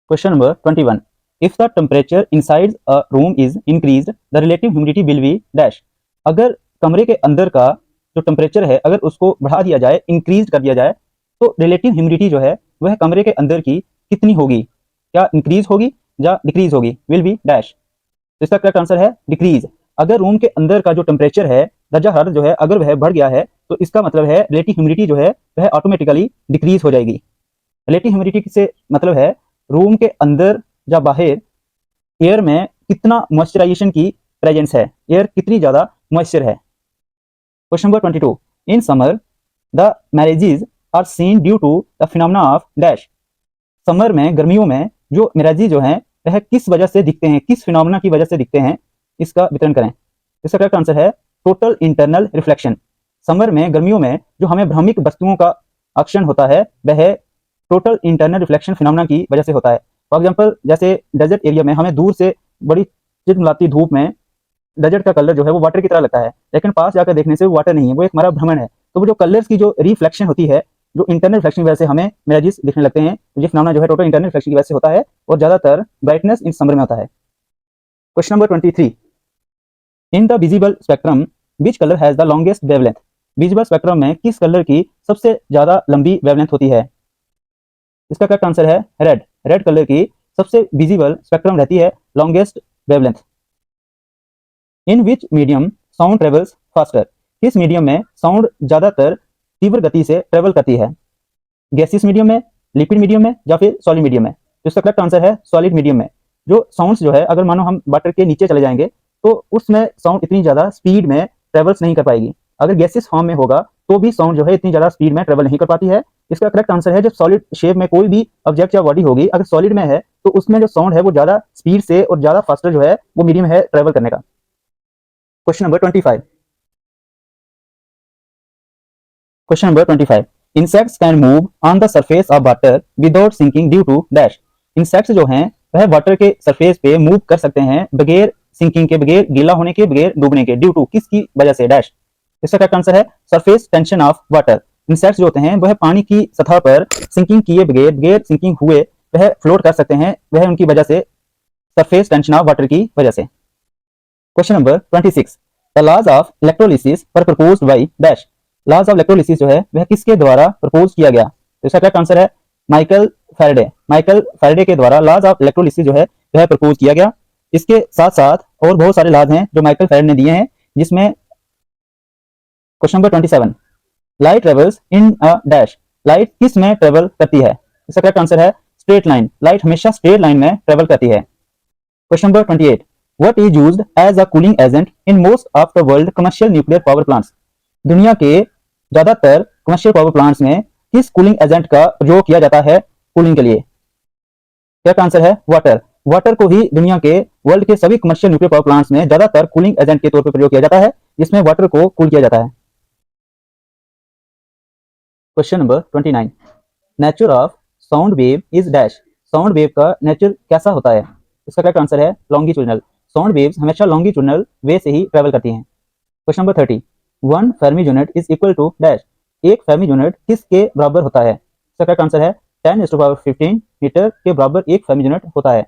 Question number 21. If the temperature inside a room is increased, the relative humidity will be dash. अगर कमरे के अंदर का जो टेम्परेचर है अगर उसको बढ़ा दिया जाए, इंक्रीज कर दिया जाए, तो रिलेटिव ह्यूमिडिटी जो है वह कमरे के अंदर की कितनी होगी? क्या इंक्रीज होगी या डिक्रीज होगी? Will be dash. तो इसका करेक्ट आंसर है डिक्रीज. अगर रूम के अंदर का जो टेम्परेचर है, दर्जा हरारत जो है, अगर वह बढ़ गया है तो इसका मतलब है रिलेटिव ह्यूमिडिटी जो है वह ऑटोमेटिकली डिक्रीज हो जाएगी. रिलेटिव ह्यूमिडिटी से मतलब है रूम के अंदर या बाहर एयर में कितना मॉइस्चराइजेशन की प्रेजेंस है, एयर कितनी ज्यादा मॉइस्चर है. Question number 22. In summer the marriages are seen due to the phenomena of dash. Summer में, गर्मियों में जो मैरेजेस जो हैं वह किस वजह से दिखते हैं, किस फिनोमेना की वजह से दिखते हैं, इसका वितरण करें. इसका करेक्ट आंसर है टोटल इंटरनल रिफ्लेक्शन. समर में, गर्मियों में जो हमें भ्रमिक वस्तुओं का अक्षण होता है वह टोटल इंटरनल रिफ्लेक्शन फिनोमेना की वजह से होता है. फॉर एग्जांपल जैसे डेजर्ट एरिया में हमें दूर से बड़ी चिलमिलाती धूप में डेजर्ट का कलर जो है वो वाटर की तरह लगता है, लेकिन पास जाकर देखने से वो वाटर नहीं है, वो एक हमारा भ्रमण है. तो वो जो कलर्स की जो रिफ्लेक्शन होती है, जो इंटरनल रिफ्लेक्शन की वजह से हमें मिराजेस दिखने लगते हैं, तो ये फिनोमेना जो है टोटल इंटरनल रिफ्लेक्शन की वजह से होता है और ज्यादातर ब्राइटनेस इन समर में होता है. Question number 23. In the visible spectrum which colour has the longest wavelength. Visible spectrum में किस कलर की सबसे ज्यादा लंबी वेवलेंथ होती है? इसका करेक्ट आंसर है रेड. रेड कलर की सबसे विजिबल स्पेक्ट्रम रहती है लॉन्गेस्ट वेवलेंथ. इन विच मीडियम साउंड ट्रेवल्स फास्टर. किस मीडियम में साउंड ज्यादातर तीव्र गति से ट्रेवल करती है? गैसियस मीडियम में, लिक्विड मीडियम में या फिर सॉलिड मीडियम में? तो इसका करेक्ट आंसर है सॉलिड मीडियम में. जो साउंड्स जो है अगर मानो हम वाटर के नीचे चले जाएंगे तो उसमें साउंड इतनी ज्यादा स्पीड में ट्रेवल्स नहीं कर पाएगी. अगर गैसियस फॉर्म में होगा तो भी साउंड जो है इतनी ज्यादा स्पीड में ट्रेवल नहीं कर पाती है. इसका करेक्ट आंसर है जब सॉलिड शेप में कोई भी ऑब्जेक्ट या बॉडी होगी, अगर सॉलिड में है तो उसमें जो साउंड है वो ज्यादा स्पीड से और ज्यादा फास्टर जो है वो मीडियम है ट्रेवल करने का. Question number 25. Question number 25. Insects can move on the surface of water without sinking due to dash. इंसेक्ट्स जो हैं वह वाटर के सरफेस पे मूव कर सकते हैं बगैर सिंकिंग के, बगैर गीला होने के, बगैर डूबने के. ड्यू टू किसकी वजह से? डैश. इसका करेक्ट आंसर है surface tension of water. Insects जो होते हैं वह पानी की सतह पर सिंकिंग किए बगैर, बगैर सिंकिंग हुए वह फ्लोट कर सकते हैं, वह उनकी वजह से सरफेस टेंशन ऑफ वाटर की वजह से. Question number 26. The laws of electrolysis पर proposed by dash. Laws of electrolysis जो है वह किसके द्वारा प्रपोज किया गया? तो इसका करेक्ट आंसर है माइकल फैराडे. माइकल फैराडे के द्वारा लॉज ऑफ इलेक्ट्रोलिसिस जो है वह प्रपोज किया गया. इसके साथ साथ और बहुत सारे लॉज हैं जो माइकल फैराडे ने दिए हैं, जिसमें question number 27. Light travels in a dash. Light किस में ट्रेवल करती है? इसका करेक्ट आंसर है स्ट्रेट लाइन. लाइट हमेशा स्ट्रेट लाइन में ट्रेवल करती है. Question number 28. What is used as a cooling agent in most of the world commercial nuclear power plants. दुनिया के ज्यादातर कमर्शियल पावर प्लांट्स में किस कूलिंग एजेंट का प्रयोग किया जाता है कूलिंग के लिए? करेक्ट आंसर है वाटर. वाटर को ही दुनिया के, वर्ल्ड के सभी कमर्शियल न्यूक्लियर पावर प्लांट्स में ज्यादातर कूलिंग एजेंट के तौर पर प्रयोग किया जाता है, जिसमें वाटर को कूल किया जाता है. Question number 29. Nature of sound wave is dash. Sound wave का नेचर कैसा होता है? इसका करेक्ट आंसर है लॉन्गिट्यूडनल. साउंड वेव्स हमेशा लॉन्गिट्यूडनल वे से ही ट्रेवल करती हैं. Question number 30. 1 Fermi unit is equal to dash. एक फेर्मी यूनिट किसके बराबर होता है? इसका करेक्ट आंसर है 10⁻15 मीटर के बराबर एक फेर्मी यूनिट होता है.